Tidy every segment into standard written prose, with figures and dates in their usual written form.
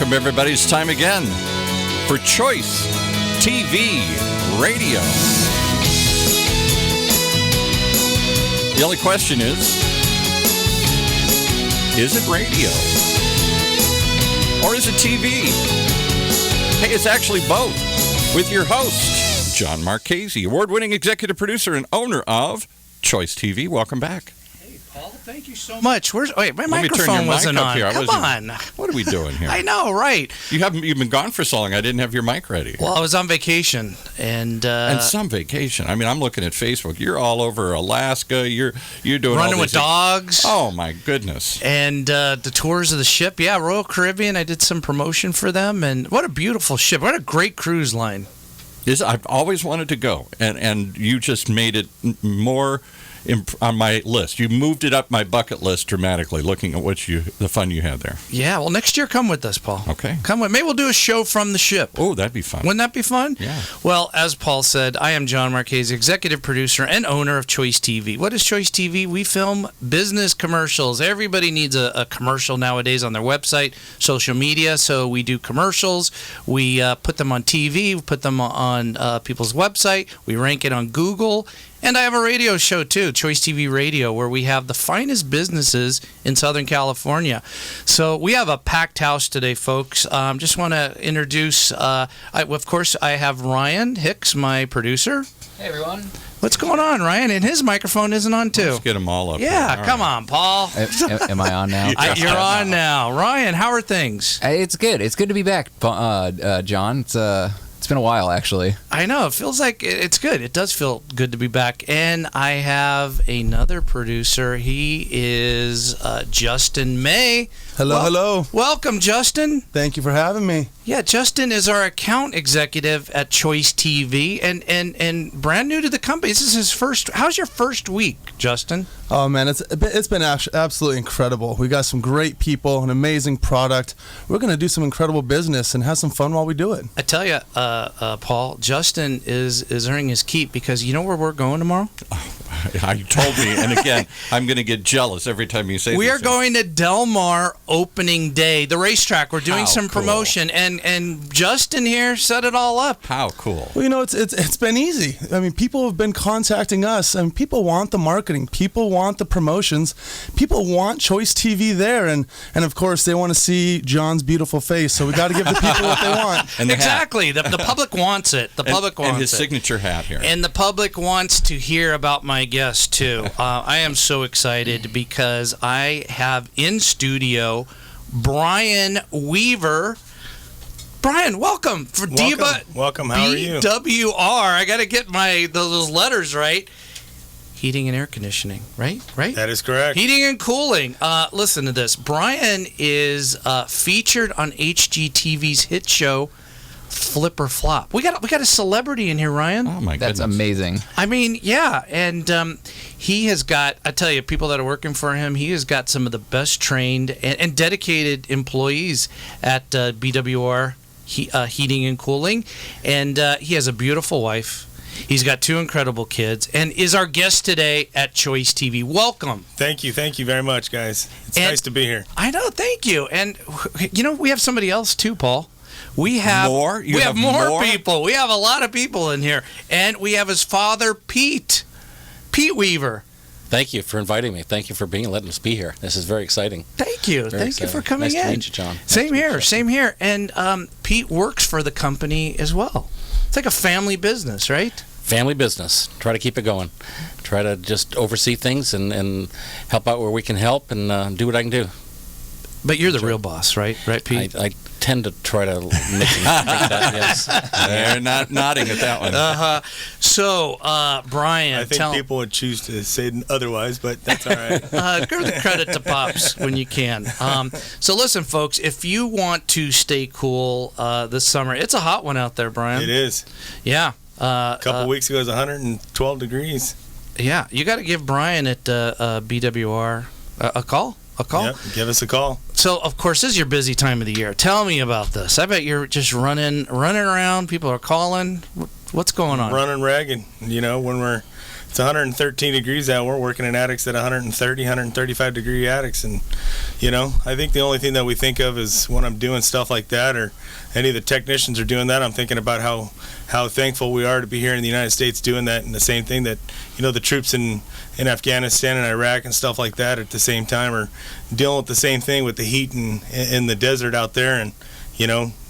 Welcome, everybody. It's time again for Choice TV Radio. The only question is it radio? Or is it TV? Hey, it's actually both. With your host, John Marchese, award-winning executive producer and owner of Choice TV. Welcome back. Paul, thank you so much. My Let microphone wasn't on. Here. Come on. What are we doing here? I know, right? You've been gone for so long. I didn't have your mic ready. Well, I was on vacation, and some vacation. I mean, I'm looking at Facebook. You're all over Alaska. You're doing running all with dogs. Oh my goodness! And the tours of the ship. Yeah, Royal Caribbean. I did some promotion for them, and what a beautiful ship. What a great cruise line. I've always wanted to go, and you just made it more on my list. You moved it up my bucket list dramatically, looking at the fun you had there. Yeah, well, next year come with us, Paul. Okay. Come with. Maybe we'll do a show from the ship. Oh, that'd be fun. Wouldn't that be fun? Yeah. Well, as Paul said, I am John Marchese, executive producer and owner of Choice TV. What is Choice TV? We film business commercials. Everybody needs a commercial nowadays on their website, social media, so we do commercials. We put them on TV, we put them on people's website. We rank it on Google. And I have a radio show, too, Choice TV Radio, where we have the finest businesses in Southern California. So we have a packed house today, folks. Just want to introduce, of course, I have Ryan Hicks, my producer. Hey, everyone. What's going on, Ryan? And his microphone isn't on, too. Let's get them all up. Yeah, there. come on, Paul. Am I on now? You're on now. Ryan, how are things? It's good. It's good to be back, John. It's been a while, actually. I know. It feels like it's good. It does feel good to be back. And I have another producer. He is Justin May. Hello. Welcome, Justin. Thank you for having me. Yeah, Justin is our account executive at Choice TV and brand new to the company. This is his first. How's your first week, Justin? Oh, man, it's been absolutely incredible. We got some great people, an amazing product. We're going to do some incredible business and have some fun while we do it. I tell you, Paul, Justin is earning his keep because you know where we're going tomorrow? You told me, and again, I'm going to get jealous every time you say we are going to Del Mar opening day, the racetrack. We're doing some promotion, and Justin here set it all up. How cool. Well, you know, it's been easy. I mean, people have been contacting us, and people want the marketing. People want the promotions. People want Choice TV there, and of course, they want to see John's beautiful face, so we got to give the people what they want. And exactly. The public wants it. The public wants it. And his signature hat here. And the public wants to hear about my guest, too. I am so excited because I have in studio Brian Weaver. Brian, welcome. Welcome. How are you? BWR. I got to get those letters right. Heating and air conditioning, right? That is correct. Heating and cooling. Listen to this. Brian is featured on HGTV's hit show Flip or Flop. We got a celebrity in here, Ryan. Oh my goodness. That's amazing. I mean, yeah, and he has got, I tell you, people that are working for him, he has got some of the best trained and dedicated employees at BWR Heating and Cooling, and he has a beautiful wife. He's got 2 incredible kids, and is our guest today at Choice TV. Welcome. Thank you very much, guys. It's nice to be here. I know, thank you. And, you know, we have somebody else too, Paul. We have more? We have more people. We have a lot of people in here. And we have his father, Pete Weaver. Thank you for inviting me. Thank you for letting us be here. This is very exciting. Thank you. Thank you for coming in. Nice to meet you, John. Same here. And Pete works for the company as well. It's like a family business, right? Family business. Try to keep it going. Try to just oversee things and help out where we can help and do what I can do. But you're the real boss, right? Right, Pete? I tend to try to make them think that, yes. They're not nodding at that one. So, Brian, I think people would choose to say otherwise, but that's all right. Give the credit to Pops when you can. So listen, folks, if you want to stay cool this summer, it's a hot one out there, Brian. It is. Yeah. A couple weeks ago, it was 112 degrees. Yeah, you got to give Brian at BWR a call. Yep, give us a call. So, of course, this is your busy time of the year. Tell me about this. I bet you're just running around. People are calling. What's going on? Running ragged. You know, when we're It's 113 degrees out. We're working in attics at 130, 135 degree attics. And, I think the only thing that we think of is when I'm doing stuff like that, or any of the technicians are doing that, I'm thinking about how thankful we are to be here in the United States doing that. And the same thing that, the troops in Afghanistan and Iraq and stuff like that at the same time are dealing with the same thing with the heat in the desert out there. And,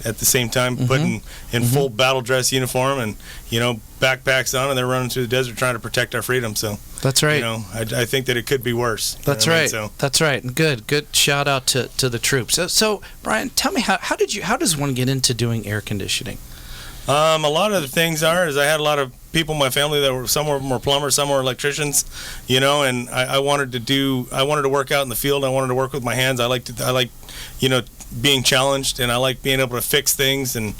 at the same time putting in full battle dress uniform and, backpacks on, and they're running through the desert trying to protect our freedom. So that's right. I think that it could be worse. That's right. That's right. Good shout out to the troops. So Brian, tell me how does one get into doing air conditioning? A lot of the things is I had a lot of people in my family that were, some were plumbers, some were electricians, and I wanted to work out in the field. I wanted to work with my hands. I like being challenged, and I like being able to fix things and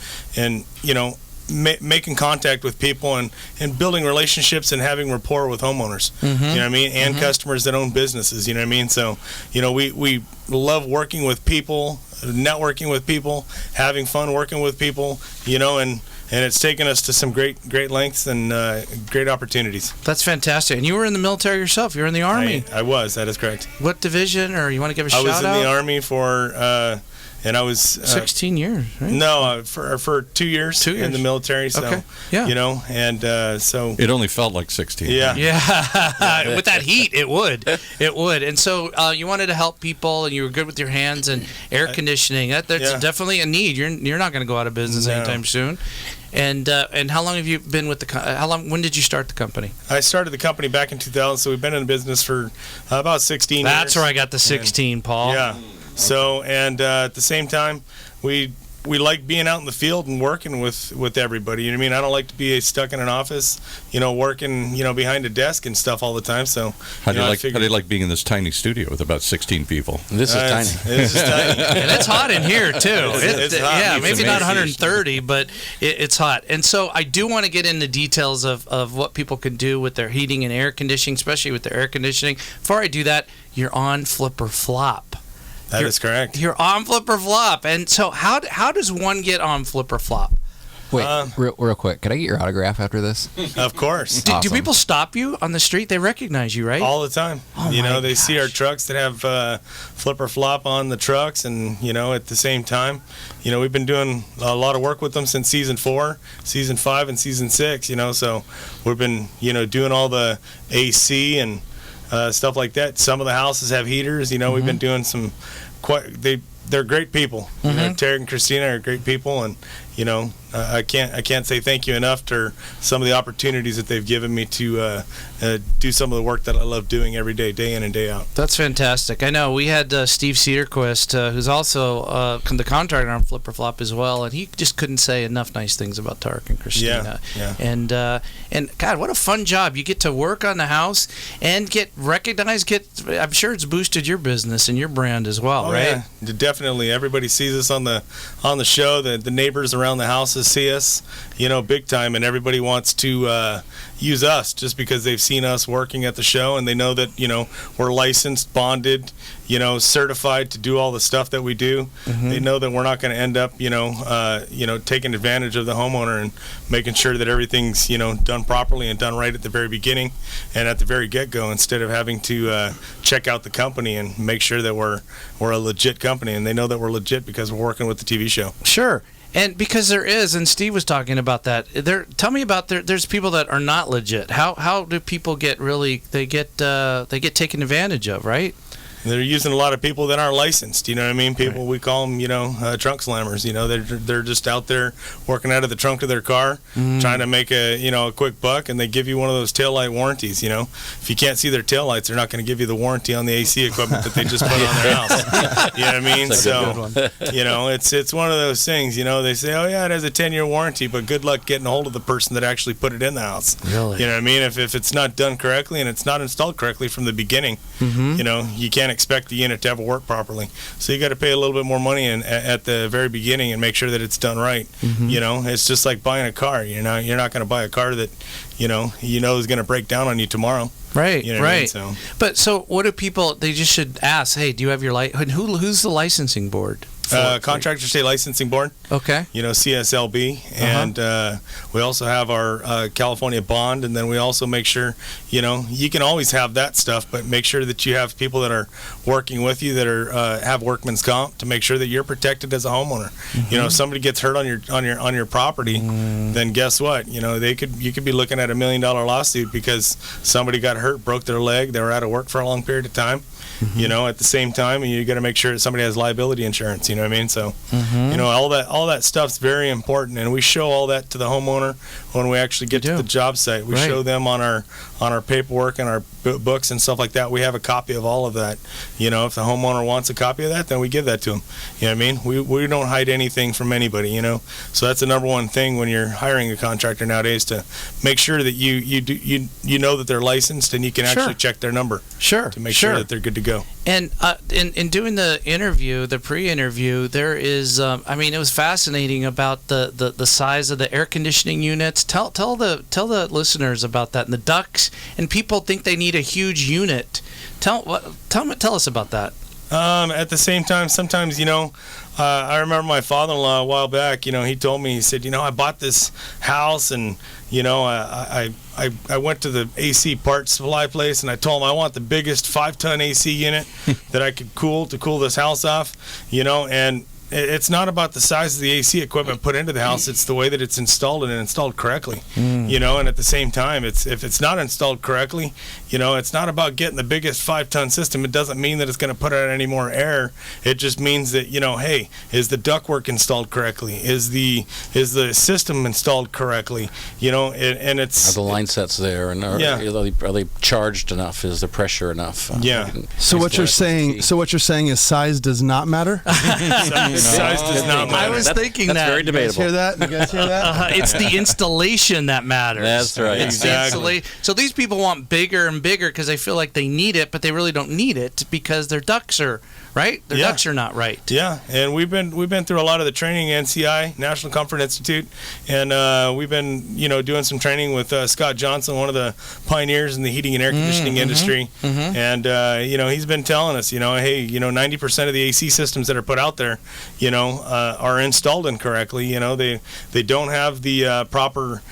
making contact with people and building relationships and having rapport with homeowners. You know what I mean? And customers that own businesses. You know what I mean? So we love working with people, networking with people, having fun working with people. And it's taken us to some great lengths and great opportunities. That's fantastic. And you were in the military yourself. You were in the Army. I was. That is correct. What division? Or you want to give a shout out? I was in the Army for, and I was 16 years. Right? No, for 2 years. 2 years in the military. So, okay. Yeah. And so it only felt like 16. Yeah. Yeah. With that heat, it would. And so you wanted to help people, and you were good with your hands and air conditioning. That's definitely a need. You're not going to go out of business anytime soon. And how long have you been with when did you start the company? I started the company back in 2000, so we've been in business for about 16 years. That's where I got the 16, Paul. Yeah. So, and at the same time, we like being out in the field and working with everybody. You know what I mean? I don't like to be stuck in an office, working, behind a desk and stuff all the time. So, how do you like being in this tiny studio with about 16 people? This is tiny. This is tiny. And it's hot in here too. It's hot. Yeah, maybe not 130, but it's hot. And so I do want to get into details of what people can do with their heating and air conditioning, especially with their air conditioning. Before I do that, you're on Flip or Flop. That is correct. You're on Flip or Flop. And so how does one get on Flip or Flop? Wait, real quick. Could I get your autograph after this? Of course. Do people stop you on the street? They recognize you, right? All the time. Oh they see our trucks that have Flip or Flop on the trucks, and at the same time, we've been doing a lot of work with them since season 4, season 5, and season 6. So we've been doing all the AC and stuff like that. Some of the houses have heaters. We've been doing some they're great people. Terry and Christina are great people, and I can't say thank you enough for some of the opportunities that they've given me to do some of the work that I love doing every day, day in and day out. That's fantastic. I know we had Steve Cedarquist, who's also the contractor on Flip or Flop as well, and he just couldn't say enough nice things about Tarek and Christina. Yeah. And God, what a fun job! You get to work on the house and get recognized. I'm sure it's boosted your business and your brand as well, right? Yeah, definitely. Everybody sees us on the show. The neighbors around the houses see us, big time, and everybody wants to use us just because they've seen us working at the show, and they know that we're licensed, bonded, certified to do all the stuff that we do. They know that we're not going to end up taking advantage of the homeowner and making sure that everything's done properly and done right at the very beginning and at the very get-go, instead of having to check out the company and make sure that we're a legit company. And they know that we're legit because we're working with the TV show. Sure. And because there is, and Steve was talking about that. Tell me about there's people that are not legit. How do people get taken advantage of, right? They're using a lot of people that aren't licensed. You know what I mean? People, we call them, trunk slammers. They're just out there working out of the trunk of their car, trying to make a quick buck, and they give you one of those taillight warranties. If you can't see their taillights, they're not going to give you the warranty on the AC equipment that they just put on their house. You know what I mean? So, it's one of those things. They say, oh yeah, it has a 10-year warranty, but good luck getting a hold of the person that actually put it in the house. Really? You know what I mean? If it's not done correctly and it's not installed correctly from the beginning, you can't expect the unit to ever work properly. So you got to pay a little bit more money at the very beginning and make sure that it's done right. It's just like buying a car. You're not going to buy a car that is going to break down on you tomorrow. Right, You know what I right. mean? So what do people? They just should ask. Hey, do you have your who's the licensing board Contractor State Licensing Board. Okay. CSLB, and we also have our California bond, and then we also make sure, you can always have that stuff, but make sure that you have people that are working with you that are have workman's comp to make sure that you're protected as a homeowner. If somebody gets hurt on your property, then guess what? You could be looking at $1 million lawsuit because somebody got hurt, broke their leg, they were out of work for a long period of time. At the same time, and you got to make sure that somebody has liability insurance. You know what I mean? So, all that stuff's very important, and we show all that to the homeowner when we actually get to the job site. We show them on our paperwork and our books and stuff like that. We have a copy of all of that. If the homeowner wants a copy of that, then we give that to them. You know what I mean? We don't hide anything from anybody. So that's the number one thing when you're hiring a contractor nowadays, to make sure that you know that they're licensed and you can actually check their number. To make sure that they're good to go. And in doing the interview, the pre-interview, there is, it was fascinating about the size of the air conditioning units. Tell the listeners about that, and the ducts. And people think they need a huge unit. Tell us about that. At the same time, sometimes, I remember my father-in-law a while back, he told me, he said, I bought this house, and, I went to the AC parts supply place, and I told him I want the biggest 5-ton AC unit that I could cool this house off, and it's not about the size of the AC equipment put into the house. It's the way that it's installed and installed correctly. And at the same time, if it's not installed correctly, it's not about getting the biggest 5-ton system. It doesn't mean that it's going to put out any more air. It just means that, hey, is the ductwork installed correctly? Is the system installed correctly? And it's... Are the line sets there? And are they charged enough? Is the pressure enough? So what you're saying is size does not matter? Size does not matter. I was thinking that's that. very debatable. You guys hear that? It's the installation that matters. That's right. It's the installation. So these people want bigger and bigger because they feel like they need it, but they really don't need it because their ducts are right. Their ducts are not right. Yeah, and we've been through a lot of the training, NCI, National Comfort Institute, and we've been doing some training with Scott Johnson, one of the pioneers in the heating and air conditioning industry, and he's been telling us, hey, 90% of the AC systems that are put out there, are installed incorrectly. They don't have the proper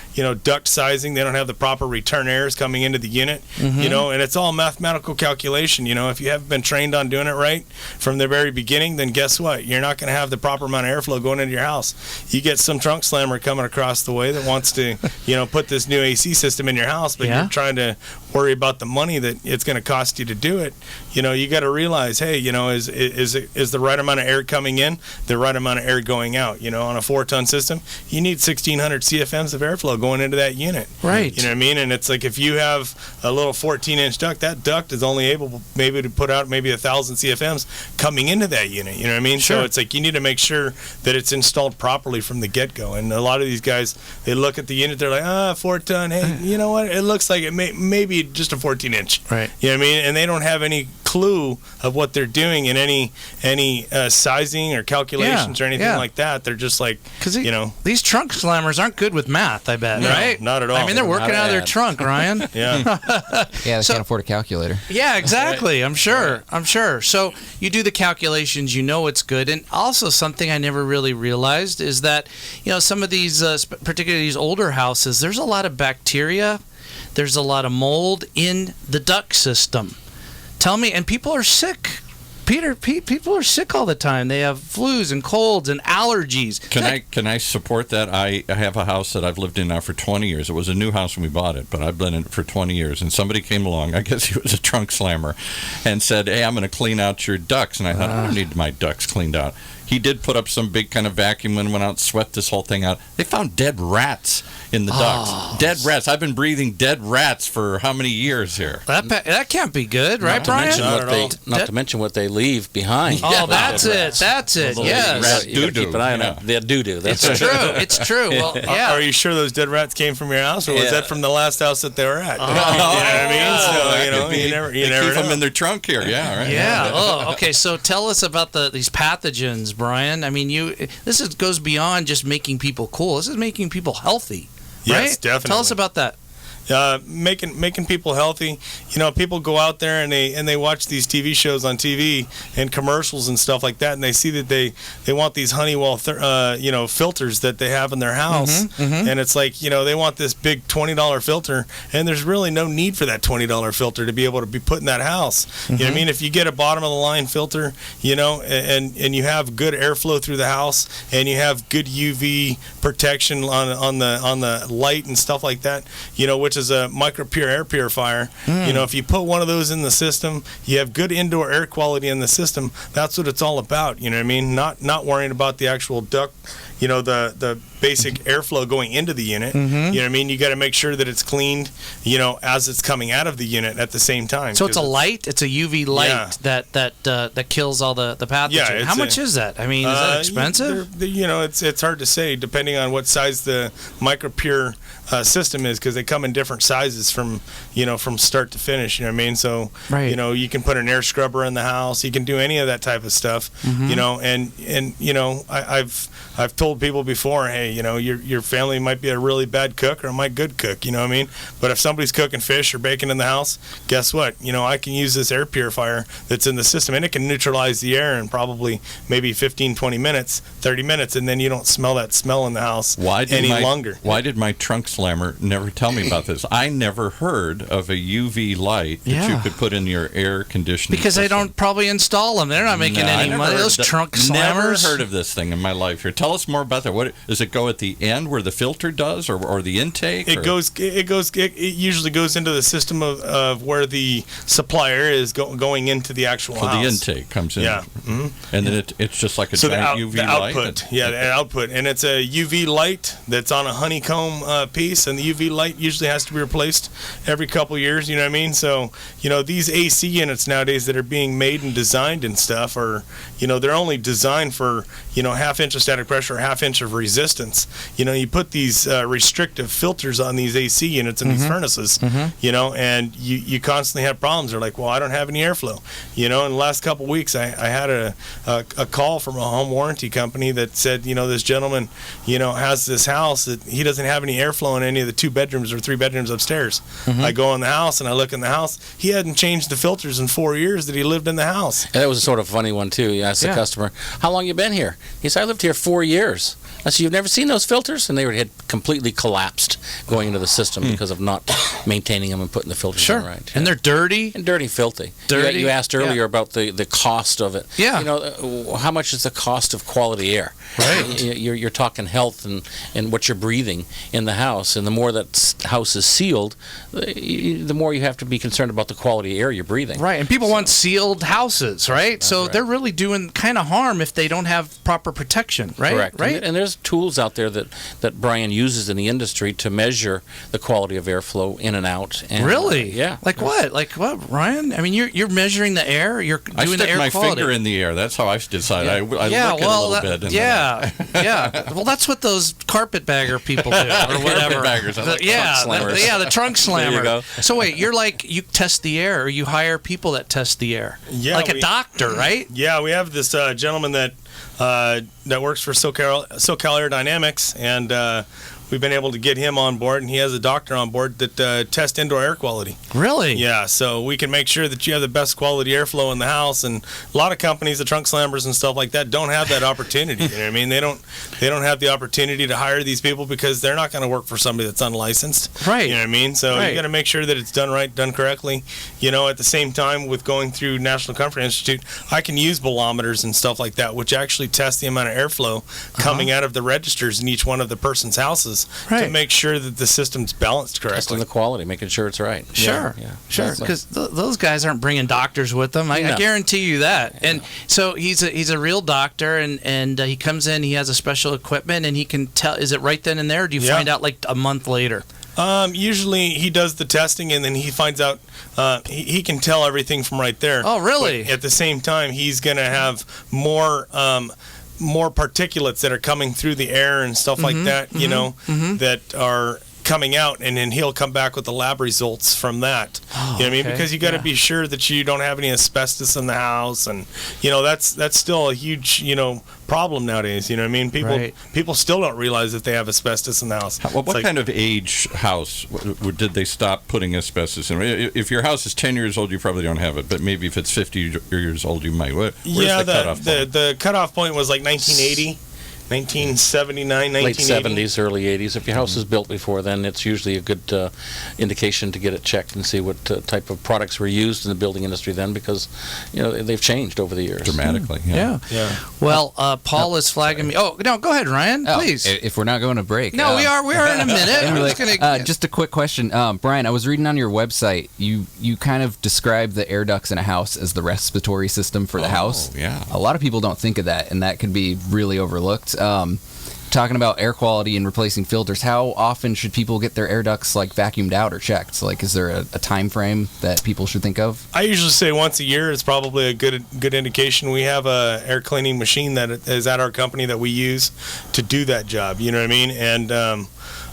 duct sizing. They don't have the proper return airs coming into the unit. And it's all mathematical calculation. If you haven't been trained on doing it right from the very beginning, then guess what? You're not going to have the proper amount of airflow going into your house. You get some trunk slammer coming across the way that wants to, put this new AC system in your house, but you're trying to worry about the money that it's going to cost you to do it. You got to realize, hey, is the right amount of air coming in, the right amount of air going out? On a 4-ton system, you need 1,600 CFMs of airflow going into that unit. Right. You know what I mean? And it's like if you have a little 14-inch duct, that duct is only able maybe to put out maybe 1,000 CFMs coming into that unit. You know what I mean? Sure. So it's like you need to make sure that it's installed properly from the get-go. And a lot of these guys, they look at the unit, they're like, 4-ton, hey, you know what? It looks like it may be just a 14-inch. Right. You know what I mean? And they don't have any clue of what they're doing in any sizing or calculations or anything like that. They're just like, these trunk slammers aren't good with math, I bet, right? Not at all. I mean, they're working out of their trunk, Ryan. Yeah. They can't afford a calculator. Yeah, exactly. I'm sure. So you do the calculations, it's good. And also something I never really realized is that, some of these, particularly these older houses, there's a lot of bacteria, there's a lot of mold in the duct system. Tell me, and people are sick. Peter, people are sick all the time. They have flus and colds and allergies. Can I support that? I have a house that I've lived in now for 20 years. It was a new house when we bought it, but I've been in it for 20 years. And somebody came along, I guess he was a trunk slammer, and said, hey, I'm going to clean out your ducts. And I thought, I don't need my ducts cleaned out. He did put up some big kind of vacuum and went out and swept this whole thing out. They found dead rats in the ducts. Dead rats. I've been breathing dead rats for how many years here? That can't be good, right, Brian? Not to mention what they leave behind. Oh, that's it. That's it. Yes. Keep an eye on that. The doo-doo. It's true. It's true. Well, yeah. Are you sure those dead rats came from your house, or was that from the last house that they were at? You know what I mean? So, you never keep know. them in their trunk here. Yeah, right. Yeah. Oh, okay. So tell us about these pathogens, Brian. I mean, this goes beyond just making people cool. This is making people healthy, right? Yes, definitely. Tell us about that. making people healthy. People go out there and they watch these TV shows on TV and commercials and stuff like that, and they see that they want these Honeywell filters that they have in their house, and it's like they want this big $20 filter, and there's really no need for that $20 filter to be able to be put in that house. You know what I mean? If you get a bottom of the line filter, and you have good airflow through the house, and you have good UV protection on the light and stuff like that, which is a micro pure air purifier. If you put one of those in the system, you have good indoor air quality in the system. That's what it's all about. You know what I mean? Not worrying about the actual duct, the basic airflow going into the unit. You know what I mean? You got to make sure that it's cleaned, as it's coming out of the unit at the same time. So it's a light. It's a UV light that kills all the pathogens. Yeah, how much is that? I mean, is that expensive? It's hard to say depending on what size the micro pure system is, because they come in different sizes from start to finish. You know what I mean? So you can put an air scrubber in the house. You can do any of that type of stuff. I've told people before, hey, your family might be a really bad cook or a might good cook. You know what I mean? But if somebody's cooking fish or bacon in the house, guess what? I can use this air purifier that's in the system, and it can neutralize the air in probably maybe 15, 20 minutes, 30 minutes, and then you don't smell that smell in the house any longer. Why did my trunk slammer never tell me about this? I never heard of a UV light that you could put in your air conditioning because system. they don't probably install them. They're not making any money. Those trunk slammers. Never heard of this thing in my life. Here, tell us more about that. What does it go at the end where the filter does, or the intake? It usually goes into the system of where the supplier is going into the actual house. The intake comes in. Yeah. And then it's just like a giant UV the light. Output. The output, and it's a UV light that's on a honeycomb piece, and the UV light usually has to be replaced every couple years. You know what I mean? So these AC units nowadays that are being made and designed and stuff are they're only designed for half inch of static pressure or half inch of resistance. You put these restrictive filters on these AC units and these furnaces, and you constantly have problems. They're like, well, I don't have any airflow. In the last couple of weeks, I had a call from a home warranty company that said, this gentleman, has this house that he doesn't have any airflow in any of the 2 bedrooms or 3 bedrooms upstairs. I go in the house and I look in the house. He hadn't changed the filters in 4 years that he lived in the house. And that was a sort of funny one too. You asked the customer, how long you been here? He said, I lived here 4 years. I said, you've never seen those filters? And they had completely collapsed going into the system because of not maintaining them and putting the filters in right. And they're dirty? And dirty, filthy. Dirty. You asked earlier about the cost of it. Yeah. How much is the cost of quality air? Right. You're talking health and what you're breathing in the house. And the more that house is sealed, the more you have to be concerned about the quality of air you're breathing. Right. And people want sealed houses, right? So they're really doing kind of harm if they don't have proper protection, right? Correct. Right. And there's tools out there that Brian uses in the industry to measure the quality of airflow in and out. And, really? Yeah. Like what? Like what, Ryan? I mean, you're measuring the air. You're doing I the air stick my quality. finger in the air. That's how I decide. I look at it a little bit. And yeah. Well, that's what those carpetbagger people do, or whatever. Carpetbaggers. I like trunk slammers. The trunk slammer. There you go. So wait, you test the air, or you hire people that test the air, like a doctor, right? Yeah, we have this gentleman that works for SoCal Aerodynamics, and we've been able to get him on board, and he has a doctor on board that tests indoor air quality. Really? Yeah, so we can make sure that you have the best quality airflow in the house. And a lot of companies, the trunk slammers and stuff like that, don't have that opportunity. You know what I mean? They don't have the opportunity to hire these people because they're not going to work for somebody that's unlicensed. Right. You know what I mean? So you got to make sure that it's done right, done correctly. At the same time, with going through National Comfort Institute, I can use bolometers and stuff like that, which actually test the amount of airflow coming out of the registers in each one of the person's houses to make sure that the system's balanced correctly. Testing the quality, making sure it's right. Sure. Sure. Because those guys aren't bringing doctors with them. I guarantee you that. And so he's a real doctor, and he comes in, he has a special equipment, and he can tell. Is it right then and there, or do you find out like a month later? Usually he does the testing, and then he finds out he can tell everything from right there. Oh, really? But at the same time, he's going to have more particulates that are coming through the air and stuff like that, that are coming out, and then he'll come back with the lab results from that. You know what I mean? okay. Because you got to be sure that you don't have any asbestos in the house, and that's still a huge problem nowadays. You know what I mean? People still don't realize that they have asbestos in the house. What kind of age house did they stop putting asbestos in? If your house is 10 years old, you probably don't have it, but maybe if it's 50 years old, you might. Where's the cutoff point? The cutoff point was like 1980. 1979, Late 1980. 70s, early 80s. If your house is built before then, it's usually a good indication to get it checked and see what type of products were used in the building industry then, because they've changed over the years. Dramatically. Yeah. Well, Paul is flagging me. Oh, no, go ahead, Ryan, please. If we're not going to break. No, we are in a minute. Just a quick question. Brian, I was reading on your website, you kind of describe the air ducts in a house as the respiratory system for the house. Yeah. A lot of people don't think of that, and that can be really overlooked. Talking about air quality and replacing filters, how often should people get their air ducts vacuumed out or checked? Is there a time frame that people should think of? I usually say once a year is probably a good indication. We have a air cleaning machine that is at our company that we use to do that job. You know what I mean? And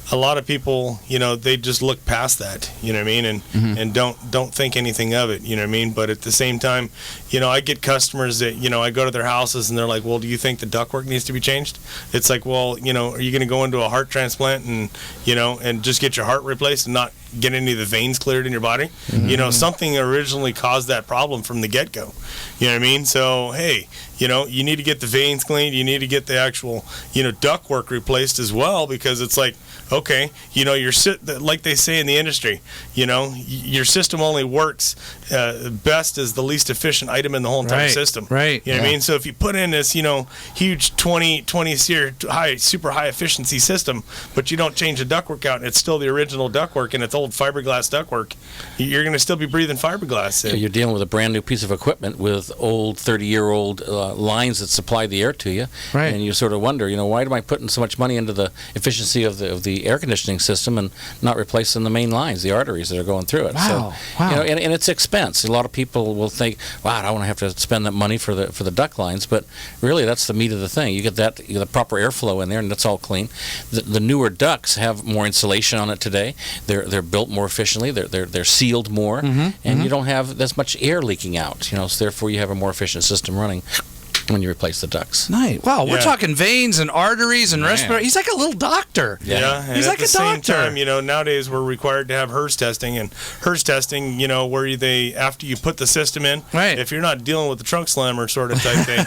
a lot of people, they just look past that, you know what I mean, and don't think anything of it, you know what I mean. But at the same time, I get customers that, I go to their houses and they're like, well, do you think the ductwork needs to be changed? It's like, well, are you going to go into a heart transplant and, and just get your heart replaced and not get any of the veins cleared in your body? Something originally caused that problem from the get-go, you know what I mean? So, hey, you need to get the veins cleaned. You need to get the actual, ductwork replaced as well, because it's like, okay, like they say in the industry, your system only works best as the least efficient item in the whole entire system. Right. You know what I mean? So if you put in this, huge 20 SEER super high efficiency system, but you don't change the ductwork out, and it's still the original ductwork and it's old fiberglass ductwork, you're going to still be breathing fiberglass. So you're dealing with a brand new piece of equipment with old 30-year-old lines that supply the air to you, right? And you sort of wonder, why am I putting so much money into the efficiency of the air conditioning system and not replacing the main lines, the arteries that are going through it? Wow. So, and it's expense. A lot of people will think, wow, I don't want to have to spend that money for the duct lines, but really that's the meat of the thing. You get the proper airflow in there, and that's all clean. The newer ducts have more insulation on it today. They're built more efficiently. They're sealed more, and you don't have as much air leaking out. So therefore you have a more efficient system running when you replace the ducts. Nice. Wow, we're talking veins and arteries and respiratory. He's like a little doctor. Yeah, and he's at like the a same doctor. time, nowadays we're required to have HERS testing, and HERS testing, where they, after you put the system in, right, if you're not dealing with the trunk slammer sort of type thing,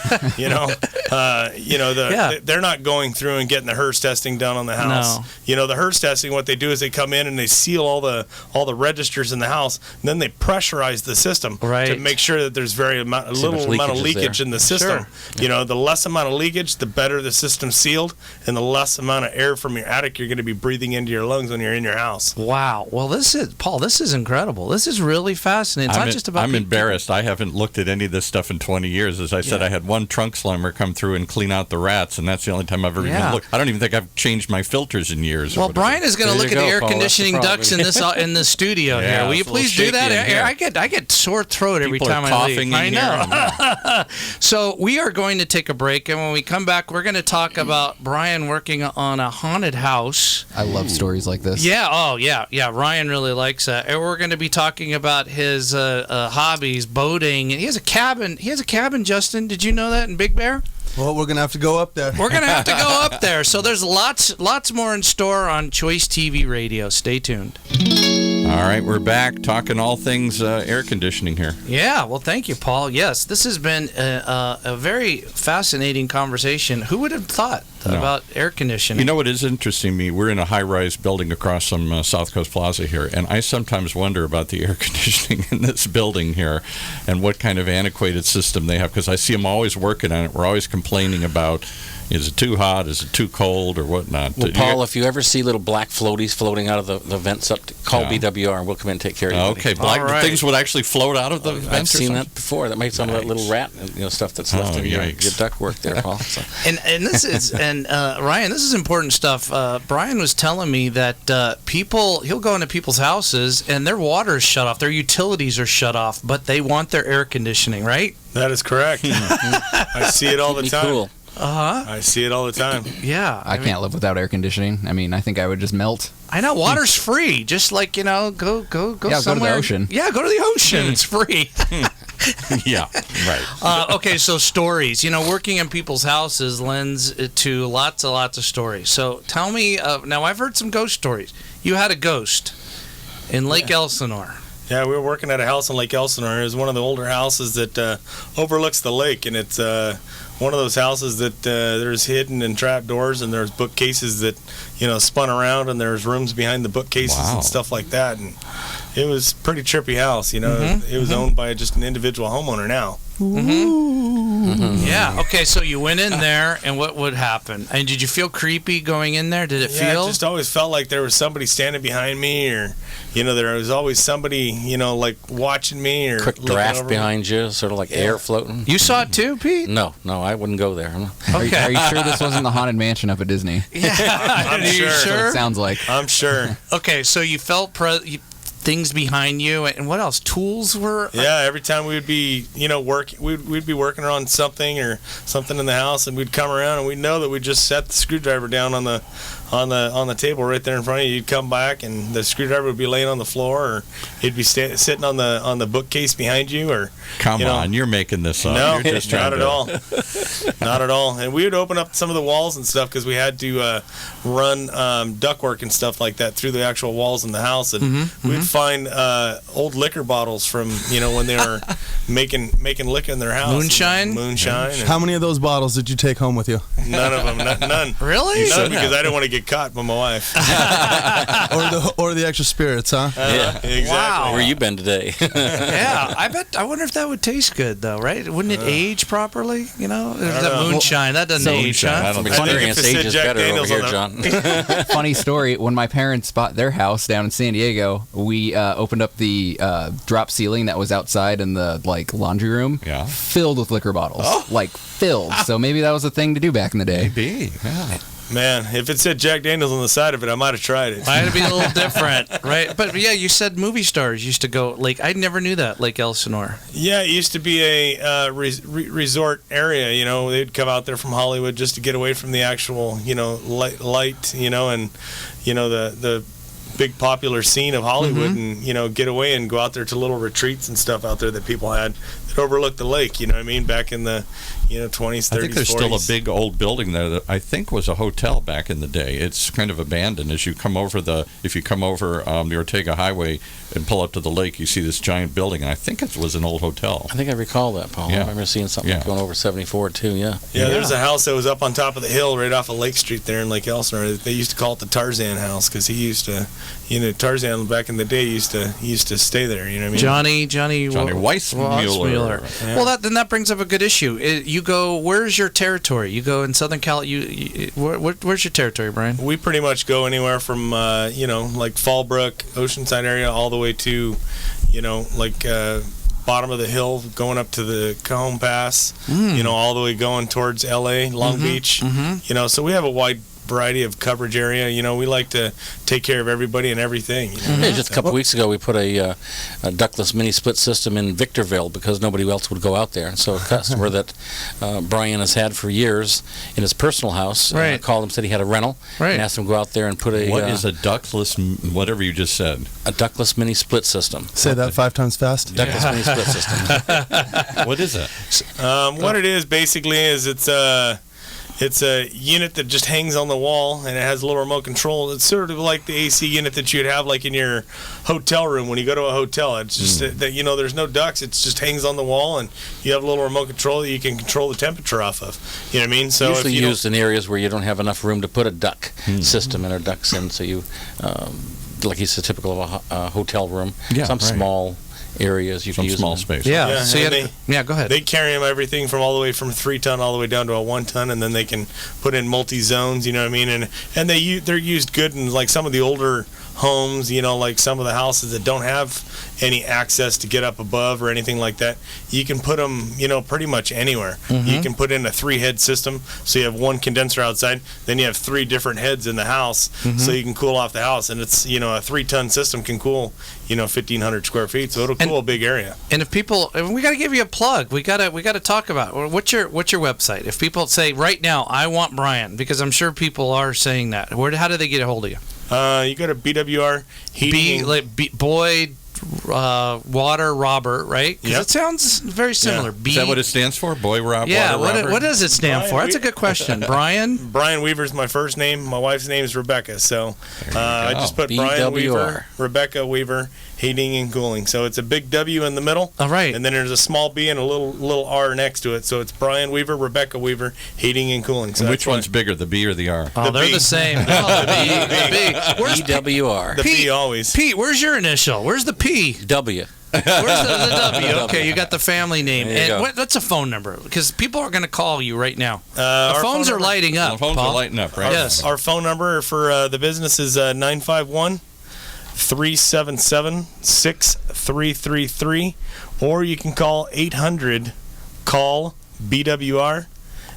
they're not going through and getting the HERS testing done on the house. No. The HERS testing, what they do is they come in and they seal all the registers in the house, and then they pressurize the system to make sure that there's little amount of leakage in the system. Sure. The less amount of leakage, the better the system's sealed, and the less amount of air from your attic you're going to be breathing into your lungs when you're in your house. Wow. Well, this is incredible. This is really fascinating. It's not just about. I'm embarrassed. I haven't looked at any of this stuff in 20 years. As I said, I had one trunk slammer come through and clean out the rats, and that's the only time I've ever even looked. I don't even think I've changed my filters in years. Well, Brian is going to look at the air conditioning ducts in the studio here. Will you please do that? I get sore throat every time I leave. I know. So we are going to take a break, and when we come back, we're going to talk about Brian working on a haunted house. I love stories like this. Yeah. Oh, yeah. Ryan really likes that. And we're going to be talking about his hobbies, boating. And he has a cabin. Justin, did you know that, in Big Bear? Well, we're going to have to go up there. We're going to have to go up there. So there's lots more in store on Choice TV Radio. Stay tuned. All right, we're back talking all things air conditioning here. Yeah, well, thank you, Paul. Yes, this has been a very fascinating conversation. Who would have thought about air conditioning? You know what is interesting to me? We're in a high-rise building across from South Coast Plaza here, and I sometimes wonder about the air conditioning in this building here and what kind of antiquated system they have, because I see them always working on it. We're always complaining about, is it too hot, is it too cold, or whatnot. Well, Paul, if you ever see little black floaties floating out of the vents up, call BWR and we'll come in and take care of you. Okay, black things would actually float out of the vents. I've seen that before. That might some of that little rat, stuff that's left in your duct work there, Paul. So. And this is Ryan, this is important stuff. Brian was telling me that he'll go into people's houses and their water is shut off, their utilities are shut off, but they want their air conditioning, right? That is correct. I see it all the time. Cool. I see it all the time. Yeah. I can't live without air conditioning. I mean, I think I would just melt. I know water's free. Just like, go Yeah, somewhere. go to the ocean. Yeah, go to the ocean. It's free. Yeah, right. Okay, so stories. Working in people's houses lends to lots of stories. So tell me, now I've heard some ghost stories. You had a ghost in Lake Elsinore. Yeah, we were working at a house in Lake Elsinore. It was one of the older houses that overlooks the lake, and it's one of those houses that there's hidden and trap doors, and there's bookcases that spun around, and there's rooms behind the bookcases and stuff like that. And it was a pretty trippy house. It was owned by just an individual homeowner now. Yeah. Okay. So you went in there, and what would happen? And did you feel creepy going in there? Did it feel? It just always felt like there was somebody standing behind me, or there was always somebody like watching me, or Quick draft behind you, sort of like air floating. You saw it too, Pete? No, I wouldn't go there. Okay. Are you sure this wasn't the haunted mansion up at Disney? Yeah. I'm Are you sure. That's what sure? it sounds like. I'm sure. Okay. So you felt things behind you, and what else? Tools were. Yeah, every time we would be, we'd be working on something in the house, and we'd come around, and we'd know that we'd just set the screwdriver down on the table right there in front of you. You'd come back, and the screwdriver would be laying on the floor, or it'd be sitting on the bookcase behind you, or Come on, you're making this up. no, You're just not trying at to- all, not at all. And we would open up some of the walls and stuff because we had to run ductwork and stuff like that through the actual walls in the house, and we'd find old liquor bottles from when they were making liquor in their house. Moonshine? Moonshine. and How many of those bottles did you take home with you? None of them. None. Really? None, because I didn't want to get caught by my wife. or the extra spirits, huh? Yeah. Exactly. Wow. Where you been today? Yeah, I wonder if that would taste good though, right? Wouldn't it age properly? There's that know. moonshine. That doesn't age, Moonshine, I huh? don't From think so. experience, If it said age is Jack better over Daniels here, on John. Funny story. When my parents bought their house down in San Diego, we opened up the drop ceiling that was outside in the laundry room, Yeah. filled with liquor bottles, filled. So maybe that was a thing to do back in the day. Maybe. Yeah. Man, if it said Jack Daniels on the side of it, I might have tried it. Might be a little different, right? But yeah, you said movie stars used to go I never knew that Lake Elsinore. Yeah, it used to be a resort area. They'd come out there from Hollywood just to get away from the actual, light, and the big popular scene of Hollywood, and get away and go out there to little retreats and stuff out there that people had that overlooked the lake. Back in the 20s, 30s, I think there's 40s. still a big old building there that I think was a hotel back in the day. It's kind of abandoned. If you come over the Ortega Highway and pull up to the lake, you see this giant building, and I think it was an old hotel. I think I recall that, Paul. Yeah. I remember seeing something Yeah. going over 74 too. Yeah. Yeah, there's a house that was up on top of the hill right off of Lake Street there in Lake Elsinore. They used to call it the Tarzan house because he used to, Tarzan back in the day used to stay there. You know what I mean? Johnny Weissmuller. Yeah. Well, then that brings up a good issue. You go. Where's your territory? You go in Southern Cal. Where's your territory, Brian? We pretty much go anywhere from like Fallbrook, Oceanside area, all the way to bottom of the hill, going up to the Cajon Pass. All the way going towards LA, Long Beach. So we have a wide variety of coverage area. We like to take care of everybody and everything. Yeah, just a couple weeks ago, we put a ductless mini split system in Victorville because nobody else would go out there. And so a customer that Brian has had for years in his personal house called him, said he had a rental, and asked him to go out there and put a... What is a ductless, whatever you just said? A ductless mini split system. Say that 5 times fast. Ductless mini split system. What is it? What it is basically is it's a unit that just hangs on the wall, and it has a little remote control. It's sort of like the AC unit that you'd have like in your hotel room when you go to a hotel. It's just that there's no ducts. It just hangs on the wall, and you have a little remote control that you can control the temperature off of. You know what I mean? So Usually if you used in areas where you don't have enough room to put a duct system in or ducts in, so you, like you said, typical of a hotel room. Yeah, some right. small areas you Some can use small them in. space. Yeah. So and go ahead. They carry them everything from all the way from 3 ton all the way down to a 1 ton, and then they can put in multi zones. You know what I mean? And they're used good in like some of the older homes, like some of the houses that don't have any access to get up above or anything like that, you can put them, pretty much anywhere. You can put in a 3-head system, so you have one condenser outside, then you have 3 different heads in the house, so you can cool off the house. And it's, a 3-ton system can cool, 1,500 square feet, so it'll cool a big area. And if people, we got to give you a plug. We got to talk about what's your website. If people say right now, I want Brian, because I'm sure people are saying that. How do they get a hold of you? You go to BWR Heating. Boyd, Water, Robert, right? Because it sounds very similar. Is that what it stands for? Boy, Water, Robert? What does it stand Brian for? That's a good question. Brian? Brian Weaver's my first name. My wife's name is Rebecca. So I just put BWR. Brian Weaver, Rebecca Weaver, Heating and Cooling. So it's a big W in the middle. All right. And then there's a small B and a little R next to it. So it's Brian Weaver, Rebecca Weaver, Heating and Cooling. So and which one's bigger, the B or the R? Oh, they're B. the same. No, the B. Where's BWR. The B always. Pete, where's your initial? Where's the P? W. Where's the W? Okay, you got the family name. There you And go. what's a phone number? Because people are going to call you right now. The Our phones phone are number- lighting up. The phones Paul. are lighting up, right? Yes. Our phone number for the business is 951-377-6333, or you can call 800-CALL-BWR,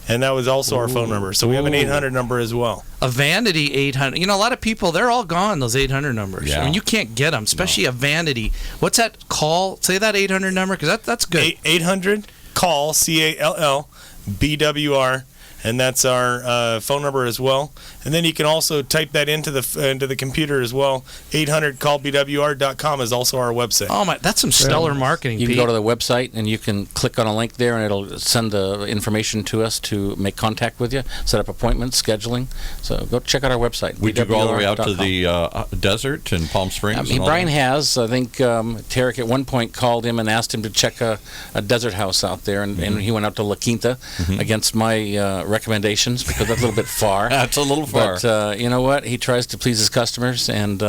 and that was also our phone number. So we have an 800 number as well. A Vanity 800. A lot of people, they're all gone, those 800 numbers. Yeah. I mean, you can't get them, especially a Vanity. What's that call? Say that 800 number, because that's good. 800-CALL, CALL, BWR, and that's our phone number as well. And then you can also type that into the computer as well. 800callbwr.com is also our website. Oh, my, that's some stellar marketing, You can Pete. go to the website and you can click on a link there, and it'll send the information to us to make contact with you, set up appointments, scheduling. So go check out our website. Would you go all the way out to BWR.com. the desert in Palm Springs? I mean, and all Brian that? has. I think Tarek at one point called him and asked him to check a desert house out there, and he went out to La Quinta against my recommendations, because that's a little bit far. That's a little far. But you know what? He tries to please his customers, and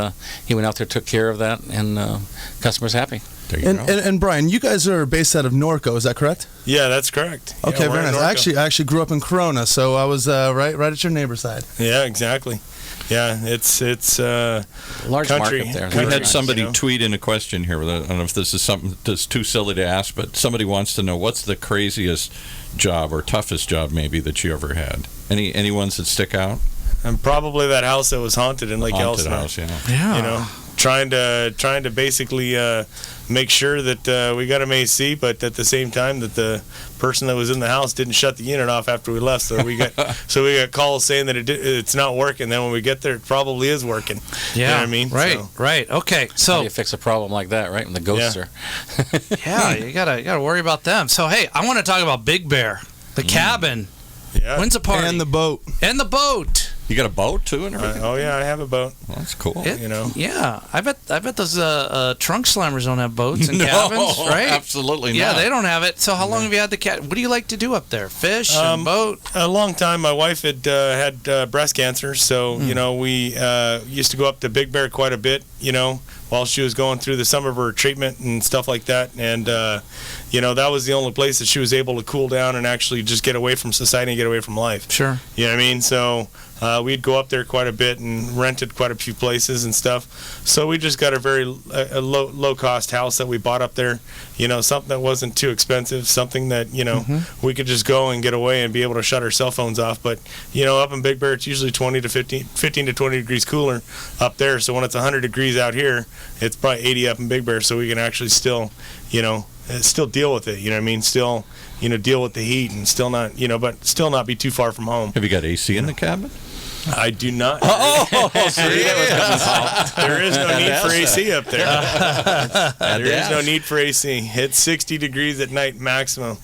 he went out there, took care of that, and customers happy. There you And, go. and Brian, you guys are based out of Norco, is that correct? Yeah, that's correct. Okay, Yeah, we're very in nice. Norco. I actually grew up in Corona, so I was right at your neighbor's side. Yeah, exactly. Yeah, it's Large country. market there. We Country, had somebody you know? tweet in a question here. I don't know if this is something that's too silly to ask, but somebody wants to know, what's the craziest job or toughest job maybe that you ever had? Any ones that stick out? and probably that house that was haunted in Lake Haunted Elsinore. house, yeah. Yeah. You know, trying to basically make sure that we got them AC, but at the same time that the person that was in the house didn't shut the unit off after we left. So we got calls saying that it's not working. Then when we get there, it probably is working. Yeah. You know what I mean? Right. So, Right. Okay. How So do you fix a problem like that, right? When the ghosts Yeah. are. yeah, you gotta worry about them. So hey, I want to talk about Big Bear, the cabin. yeah. When's the party? And the boat. And the boat. You got a boat too and everything? Oh yeah, I have a boat. Well, that's cool. It- You know. Yeah, I bet those trunk slammers don't have boats and No, cabins, right? absolutely Yeah, not. they don't have it. So how long have you had the cat? What do you like to do up there? Fish and boat? A long time. My wife had breast cancer, so Hmm. you know we used to go up to Big Bear quite a bit. You know, while she was going through some of her treatment and stuff like that, and you know that was the only place that she was able to cool down and actually just get away from society and get away from life. Sure. You know what I mean? So we'd go up there quite a bit and rented quite a few places and stuff. So we just got a very low cost house that we bought up there. You know, something that wasn't too expensive, something that you know we could just go and get away and be able to shut our cell phones off. But you know, up in Big Bear, it's usually 15 to 20 degrees cooler up there. So when it's 100 degrees out here, it's probably 80 up in Big Bear. So we can actually still, you know, still deal with it. You know what I mean? Still, you know, deal with the heat and still not, you know, but still not be too far from home. Have you got AC in the cabin? I do not. Oh, There is no need for AC up there. There is to no ask. need for AC. It's 60 degrees at night maximum.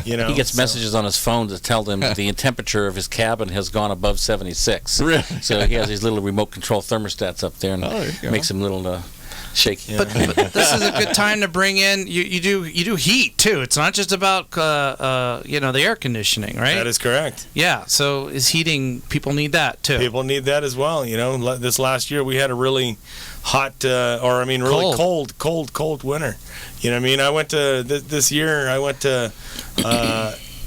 You know, He gets so- messages on his phone to tell them that the temperature of his cabin has gone above 76. Really? So he has these little remote control thermostats up there, and Oh, there you go. makes him a little shaky. But this is a good time to bring in. You do heat too. It's not just about the air conditioning, right? That is correct. Yeah. So is heating? People need that too. People need that as well. You know, this last year we had a really hot, really cold winter. You know what I mean? I went to this year. I went to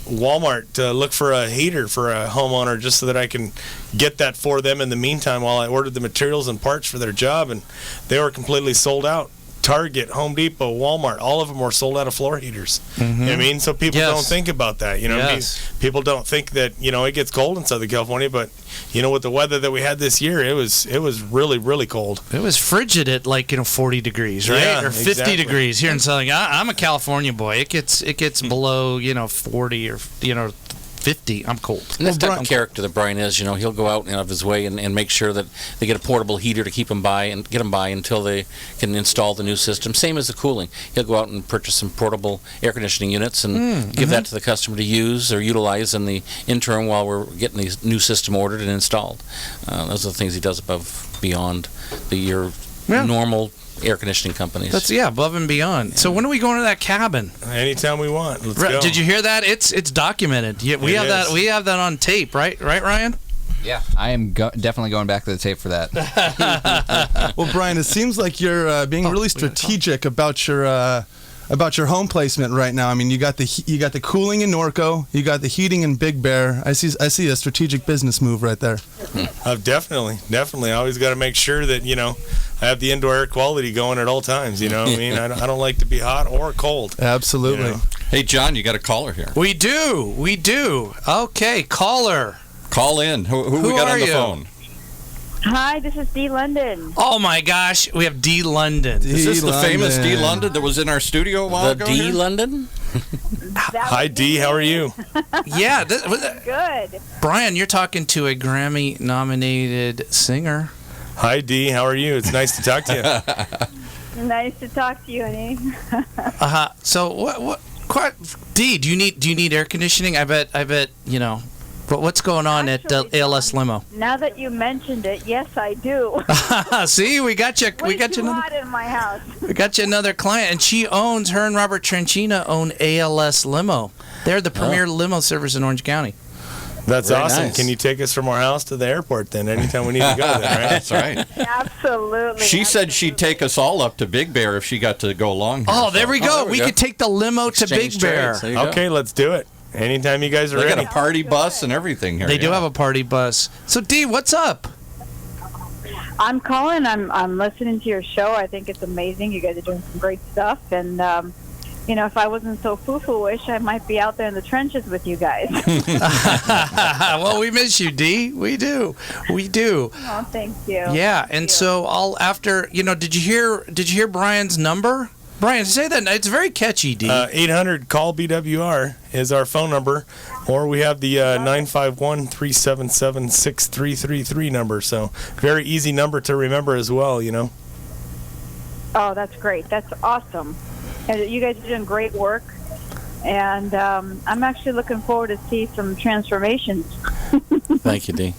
Walmart to look for a heater for a homeowner just so that I can get that for them in the meantime while I ordered the materials and parts for their job, and they were completely sold out. Target, Home Depot, Walmart, all of them were sold out of floor heaters. You know what I mean? So people don't think about that. You know what I mean? People don't think that, it gets cold in Southern California, but, with the weather that we had this year, it was really, really cold. It was frigid at 40 degrees, right? Yeah, or 50 exactly. degrees here in Southern. I'm a California boy. It gets below 40 or 50. I'm cold. And that's the type of character that Brian is. He'll go out and out of his way and make sure that they get a portable heater to keep them by and get them by until they can install the new system. Same as the cooling. He'll go out and purchase some portable air conditioning units and give that to the customer to use or utilize in the interim while we're getting the new system ordered and installed. Those are the things he does above beyond your normal air conditioning companies. That's above and beyond. Yeah. So when are we going to that cabin? Anytime we want. Let's go. Did you hear that? It's documented. We have that on tape, right, Ryan? Yeah, I am definitely going back to the tape for that. Well, Brian, it seems like you're being really strategic about your home placement right now. I mean, you got the cooling in Norco, you got the heating in Big Bear. I see a strategic business move right there. Definitely. I always got to make sure that I have the indoor air quality going at all times. You know what I mean? I don't like to be hot or cold. Absolutely. Hey, John, you got a caller here. We do. Okay, caller. Call in. Who we got on the phone? Hi, this is Dee London. Oh my gosh, we have Dee London. Is this the famous Dee London that was in our studio a while ago? The Dee London? Hi, Dee. How are you? Yeah. Good. Brian, you're talking to a Grammy-nominated singer. Hi, Dee. How are you? It's nice to talk to you. Nice to talk to you, honey. So what? Dee, do you need air conditioning? I bet. But what's going on Actually, at ALS Limo? Now that you mentioned it, yes, I do. See, we got you. Way too hot in my house. We got you another client, and her and Robert Tranchina own ALS Limo. They're the premier limo service in Orange County. That's Very awesome. nice. Can you take us from our house to the airport then? Anytime we need to go there, right? That's right. Absolutely. She said she'd take us all up to Big Bear if she got to go along here. Oh, there we go. We could take the limo to Exchange Big Bear. trades. There you go. Okay, let's do it. Anytime you guys are They ready. got a party bus and everything here. They do have a party bus. So, Dee, what's up? I'm calling. I'm listening to your show. I think it's amazing. You guys are doing some great stuff. And, if I wasn't so foo-foo-ish, I might be out there in the trenches with you guys. Well, we miss you, Dee. We do. Oh, thank you. Yeah, and so after, did you hear Brian's number? Brian, say that. It's very catchy, Dee. 800 call BWR is our phone number, or we have the 951-377-6333 number. So very easy number to remember as well. Oh, that's great. That's awesome. And you guys are doing great work. And I'm actually looking forward to see some transformations. Thank you, Dee.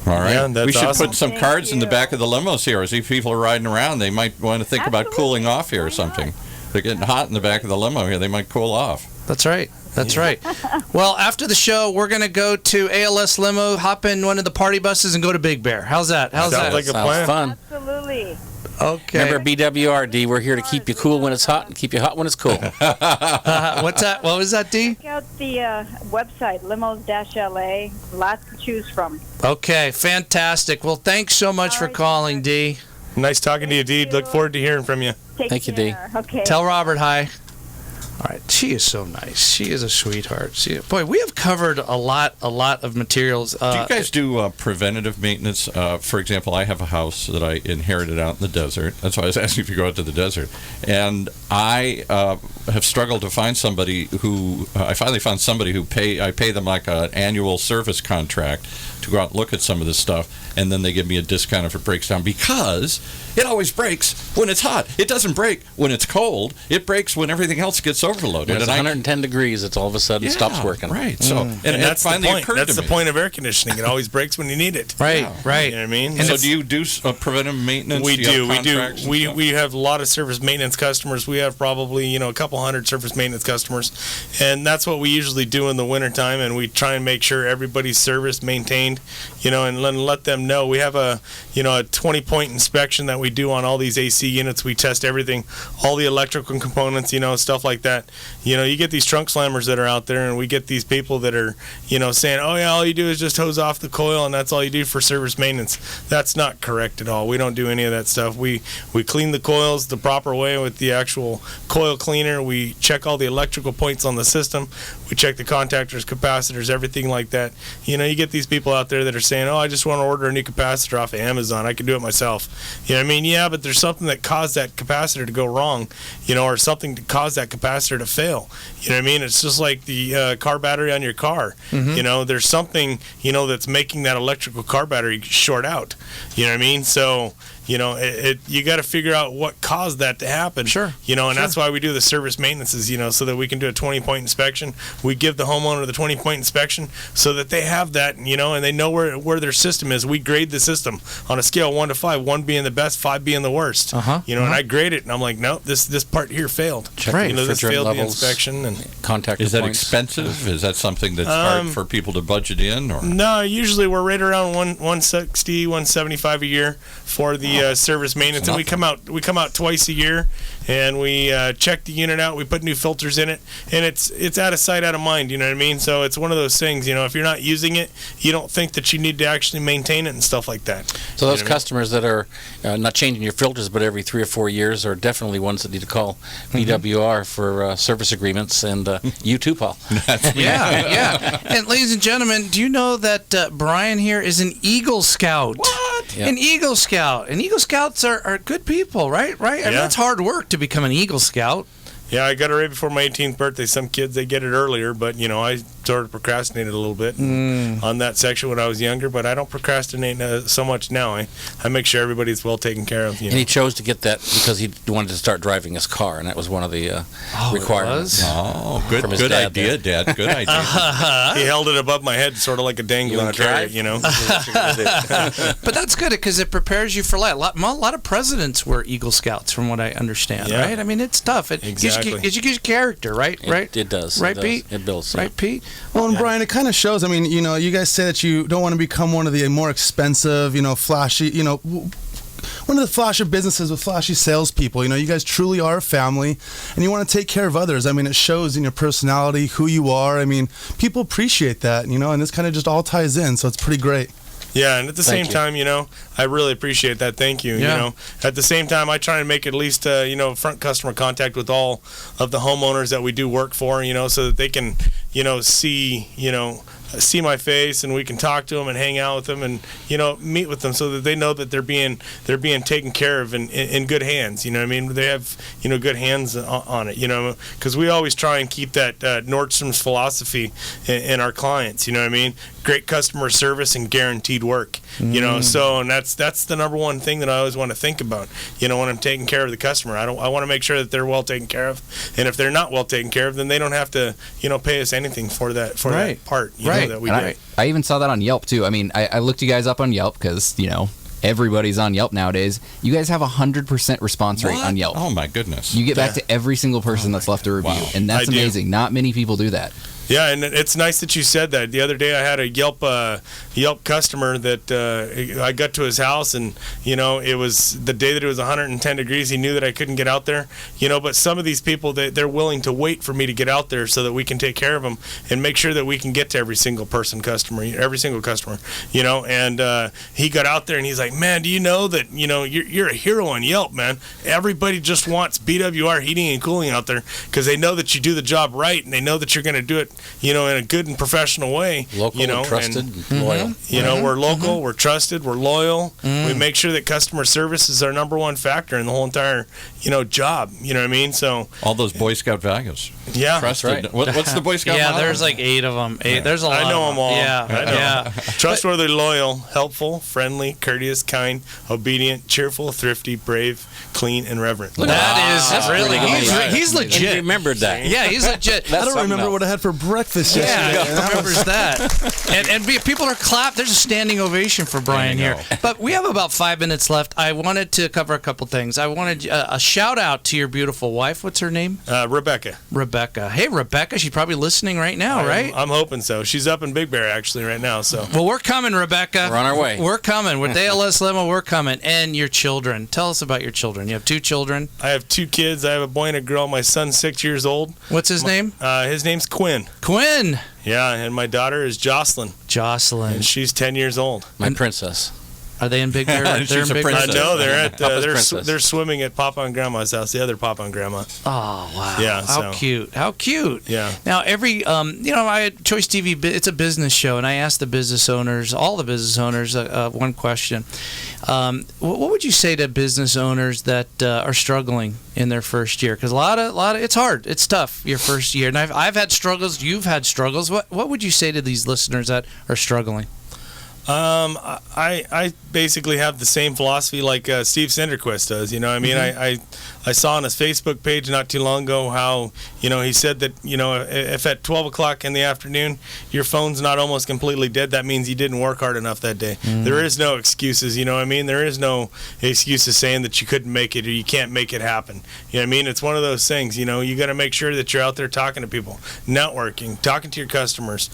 All right. Yeah, that's we should awesome. put some Thank cards in the you. back of the limos here. As if people are riding around, they might want to think about cooling off here or something. They're getting hot in the back of the limo here. They might cool off. That's right. Well, after the show, we're going to go to ALS Limo, hop in one of the party buses, and go to Big Bear. How's that? Sounds like a Sounds plan. fun. Absolutely. Okay. Remember BWR, Dee, we're here to keep you cool when it's hot and keep you hot when it's cool. What's that? What was that, Dee? Check out the website, limos-LA. Lots to choose from. Okay, fantastic. Well, thanks so much for calling, Dee. Nice talking to you, Dee. Look forward to hearing from you. Thank you, Dee. care. Okay. Tell Robert hi. All right, she is so nice. She is a sweetheart. Boy, we have covered a lot of materials. Do you guys do preventative maintenance? For example, I have a house that I inherited out in the desert. That's why I was asking if you go out to the desert. And I have struggled to find somebody who I finally found somebody who I pay them like an annual service contract to go out and look at some of this stuff, and then they give me a discount if it breaks down, because it always breaks when it's hot. It doesn't break when it's cold. It breaks when everything else gets overloaded. When it's And 110 degrees, it all of a sudden stops working. Right. So, and that's the finally point. occurred That's to the me. point of air conditioning. It always breaks when you need it. Right. You know what I mean? And so do you do preventive maintenance? We Do you have do. contracts and stuff? We have a lot of service maintenance customers. We have probably a couple hundred service maintenance customers, and that's what we usually do in the wintertime. And we try and make sure everybody's serviced, maintained, and let them know. We have a 20-point inspection that we do on all these AC units. We test everything, all the electrical components, stuff like that. that. You get these trunk slammers that are out there, and we get these people that are, saying, oh yeah, all you do is just hose off the coil, and that's all you do for service maintenance. That's not correct at all. We don't do any of that stuff. We clean the coils the proper way with the actual coil cleaner. We check all the electrical points on the system. We check the contactors, capacitors, everything like that. You get these people out there that are saying, oh, I just want to order a new capacitor off of Amazon. I can do it myself. Yeah, but there's something that caused that capacitor to go wrong, or something to cause that capacitor to fail. It's just like the car battery on your car. There's something, that's making that electrical car battery short out. So, you got to figure out what caused that to happen. Sure. And that's why we do the service maintenances, so that we can do a 20-point inspection. We give the homeowner the 20-point inspection so that they have that, and they know where their system is. We grade the system on a scale of 1 to 5, 1 being the best, 5 being the worst. And I grade it, and I'm like, no, this part here failed. Check this failed the inspection. And contact is that points. expensive? Is that something that's hard for people to budget in? Or no, usually we're right around 160, 175 a year for the service maintenance, and we come out twice a year, and we check the unit out. We put new filters in it, and it's out of sight, out of mind. You know what I mean? So it's one of those things. If you're not using it, you don't think that you need to actually maintain it and stuff like that. So those customers that are not changing your filters, but every 3 or 4 years, are definitely ones that need to call BWR for service agreements, and you too, Paul. Yeah. And ladies and gentlemen, do you know that Brian here is an Eagle Scout? What? Yeah. An Eagle Scout. And Eagle Scouts are good people, right? I mean, it's hard work to become an Eagle Scout. Yeah, I got it right before my 18th birthday. Some kids, they get it earlier, but, I sort of procrastinated a little bit on that section when I was younger, but I don't procrastinate so much now. I make sure everybody's well taken care of. And he chose to get that because he wanted to start driving his car, and that was one of the requirements. Oh, good idea, Dad. Good idea. He held it above my head, sort of like a dangling carrot, But that's good because it prepares you for life. A lot of presidents were Eagle Scouts, from what I understand, right? I mean, it's tough. It gives you character, right? It does. Right, Pete? It builds. Right, Pete? Well, and Brian, it kind of shows. I mean, you guys say that you don't want to become one of the more expensive, flashy, one of the flashy businesses with flashy salespeople. You guys truly are a family, and you want to take care of others. I mean, it shows in your personality, who you are. I mean, people appreciate that, and this kind of just all ties in, so it's pretty great. Yeah, and at the same time, I really appreciate that. Thank you. At the same time, I try to make at least, front customer contact with all of the homeowners that we do work for, so that they can, see my face, and we can talk to them and hang out with them, and meet with them, so that they know that they're being taken care of in good hands. They have good hands on it. Because we always try and keep that Nordstrom's philosophy in our clients. Great customer service and guaranteed work. So, and that's the number one thing that I always want to think about. When I'm taking care of the customer, I want to make sure that they're well taken care of, and if they're not well taken care of, then they don't have to pay us anything for that part. That we do. I even saw that on Yelp too. I mean, I looked you guys up on Yelp because everybody's on Yelp nowadays. You guys have 100% response rate on Yelp. Oh my goodness! You get back to every single person that's left a review, and that's amazing. Not many people do that. Yeah, and it's nice that you said that. The other day I had a Yelp customer that I got to his house, and it was the day that it was 110 degrees. He knew that I couldn't get out there, but some of these people, they're willing to wait for me to get out there so that we can take care of them and make sure that we can get to every single customer. And he got out there, and he's like, man, do you know that you're a hero on Yelp, man? Everybody just wants BWR Heating and Cooling out there because they know that you do the job right, and they know that you're going to do it in a good and professional way. Local, trusted, and loyal. We're local, we're trusted, we're loyal. We make sure that customer service is our number one factor in the whole entire, job. You know what I mean? So all those Boy Scout values. Yeah, trusted. That's right. What's the Boy Scout? Yeah, there's like 8 of them. There's a lot. I know them all. Yeah, I know. Yeah. Trustworthy, loyal, helpful, friendly, courteous, kind, obedient, cheerful, thrifty, brave, clean, and reverent. That's really good. He's legit. And he remembered that. Yeah, he's legit. I don't remember what I had for breakfast Yeah, yesterday. he remembers that. And people are clapping. There's a standing ovation for Brian here. But we have about 5 minutes left. I wanted to cover a couple things. I wanted a shout out to your beautiful wife. What's her name? Rebecca. Rebecca. Hey, Rebecca. She's probably listening right now, right? I'm hoping so. She's up in Big Bear actually right now. So. Well, we're coming, Rebecca. We're on our way. We're coming. With ALS Limo, we're coming. And your children. Tell us about your children. You have 2 children. I have 2 kids. I have a boy and a girl. My son's 6 years old. What's his name? His name's Quinn. Quinn. Yeah, and my daughter is Jocelyn. Jocelyn. And she's 10 years old. My princess. Are they in Big Bear? They're She's in a Big Bear? princess. No, they're at Papa's princess. they're swimming at Papa and Grandma's house. The other Papa and Grandma. Oh wow! Yeah, how cute! How cute! Yeah. Now every I had Choice TV. It's a business show, and I asked the business owners, all the business owners, one question. What would you say to business owners that are struggling in their first year? Because a lot of it's hard, it's tough your first year, and I've had struggles. You've had struggles. What would you say to these listeners that are struggling? I basically have the same philosophy like Steve Senderquist does. You know, I mean, I saw on his Facebook page not too long ago how, he said that, if at 12 o'clock in the afternoon your phone's not almost completely dead, that means you didn't work hard enough that day. There is no excuses, you know what I mean? There is no excuses saying that you couldn't make it or you can't make it happen. You know what I mean? It's one of those things, you got to make sure that you're out there talking to people, networking, talking to your customers,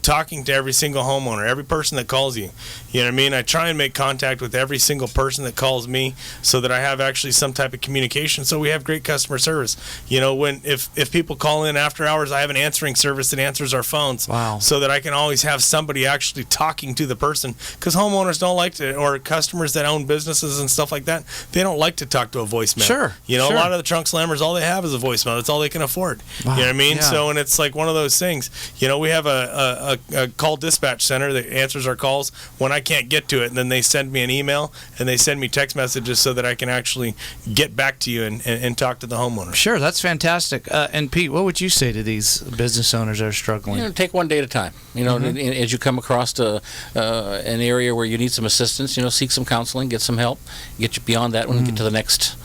talking to every single homeowner, every person that calls you. You know what I mean? I try and make contact with every single person that calls me so that I have actually some type of communication so we have great customer service. If people call in after hours, I have an answering service that answers our phones. Wow. So that I can always have somebody actually talking to the person, because homeowners don't like to, or customers that own businesses and stuff like that, they don't like to talk to a voicemail. Sure. A lot of the trunk slammers, all they have is a voicemail. That's all they can afford. Wow. You know what I mean? Yeah. So, and it's like one of those things. We have a call dispatch center that answers our calls when I can't get to it, and then they send me an email and they send me text messages so that I can actually get back to you and talk to the homeowner. Sure, that's fantastic. And Pete, what would you say to these business owners that are struggling? Take one day at a time. As you come across an area where you need some assistance, seek some counseling, get some help, get you beyond that when you get to the next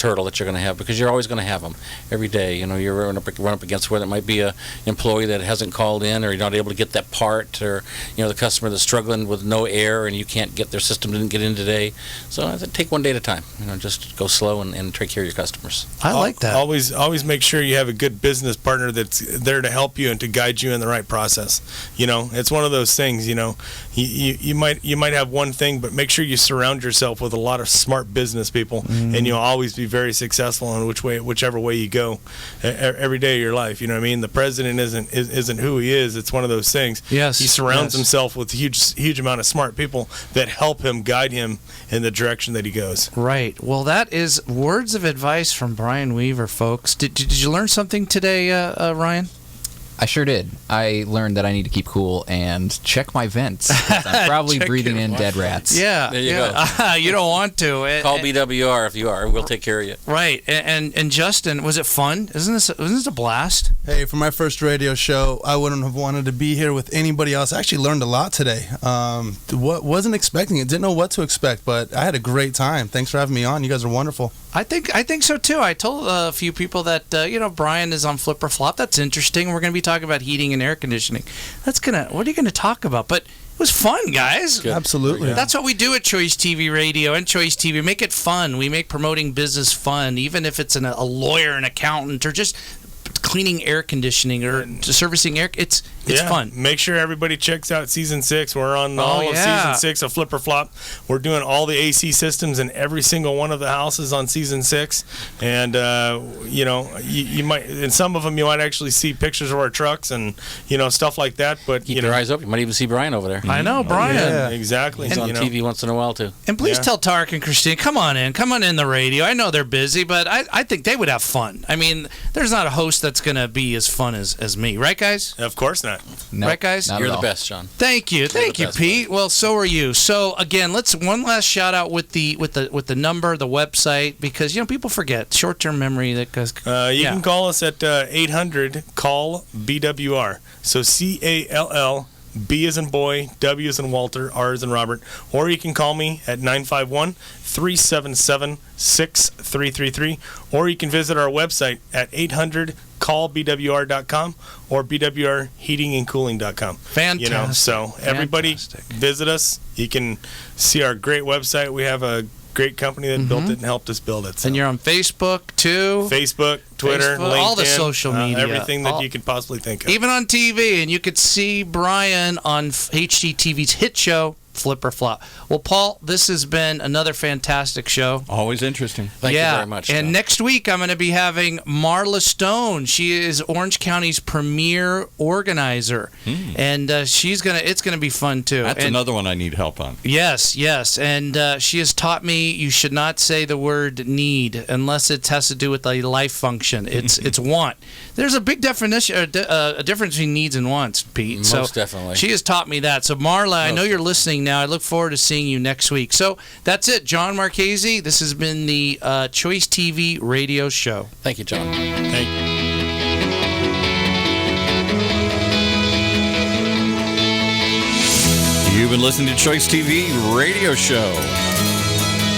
hurdle that you're going to have, because you're always going to have them every day. You run up against where there might be a employee that hasn't called in, or you're not able to get that part, or the customer that's struggling with no air and you can't get their system, didn't get in today. So I think take one day at a time. Just go slow and take care of your customers. I like that. Always make sure you have a good business partner that's there to help you and to guide you in the right process. It's one of those things. You might have one thing, but make sure you surround yourself with a lot of smart business people, and you'll always be very successful in whichever way you go every day of your life. You know what I mean? The president isn't who he is. It's one of those things. Yes. He surrounds himself with a huge amount of smart people that help him, guide him in the direction that he goes. Right. Well, that is words of advice from Brian Weaver, folks. Did you learn something today, Ryan? I sure did. I learned that I need to keep cool and check my vents. I'm probably breathing in dead rats. Yeah. There you go. You don't want to. Call BWR if you are. We'll take care of you. Right. And Justin, was it fun? Wasn't this a blast? Hey, for my first radio show, I wouldn't have wanted to be here with anybody else. I actually learned a lot today. Wasn't expecting it. Didn't know what to expect, but I had a great time. Thanks for having me on. You guys are wonderful. I think so too. I told a few people that Brian is on Flip or Flop. That's interesting. We're going to be talking about heating and air conditioning. What are you going to talk about? But it was fun, guys. Good. Absolutely. That's what we do at Choice TV Radio and Choice TV. Make it fun. We make promoting business fun, even if it's a lawyer, an accountant, or just cleaning air conditioning or servicing air. It's fun. Make sure everybody checks out season 6. We're on all of season 6 of Flip or Flop. We're doing all the AC systems in every single one of the houses on season 6. And you might, in some of them you might actually see pictures of our trucks and stuff like that. But Keep your eyes open. You might even see Brian over there. I know, Brian. yeah. Exactly. He's on TV once in a while too. And please tell Tarek and Christine, come on in the radio. I know they're busy, but I think they would have fun. I mean, there's not a host that's going to be as fun as me, right, guys? Of course not. Nope, right, guys? not You're at the all. best, Sean. Thank you, best, Pete. Well, so are you. So again, let's one last shout out with the number, the website, because people forget short-term memory. That goes. You can call us at 800 call BWR. So CALL. B as in boy, W as in Walter, R as in Robert. Or you can call me at 951-377-6333. Or you can visit our website at 800call callbwr.com or bwrheatingandcooling.com. Fantastic. So everybody Fantastic. visit us. You can see our great website. We have a great company that built it and helped us build it. So. And you're on Facebook too. Facebook, Twitter, Facebook, LinkedIn, all the social media, everything that you could possibly think of. Even on TV, and you could see Brian on HGTV's hit show, Flip or Flop. Well, Paul, this has been another fantastic show. Always interesting. Thank you very much. And John. next week, I'm going to be having Marla Stone. She is Orange County's premier organizer, and it's going to be fun too. That's And another one I need help on. Yes, and she has taught me you should not say the word need unless it has to do with a life function. It's want. There's a big definition, a difference between needs and wants, Pete. Most definitely. She has taught me that. So Marla, I know you're listening now. I look forward to seeing you next week. So that's it, John Marchese. This has been the Choice TV radio show. Thank you, John. Thank you. You've been listening to Choice TV radio show.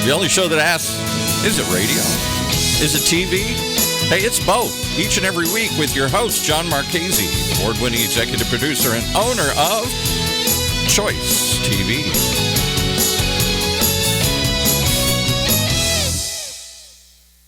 The only show that asks, is it radio? Is it TV? Hey, it's both. Each and every week with your host, John Marchese, award-winning executive producer and owner of Choice TV.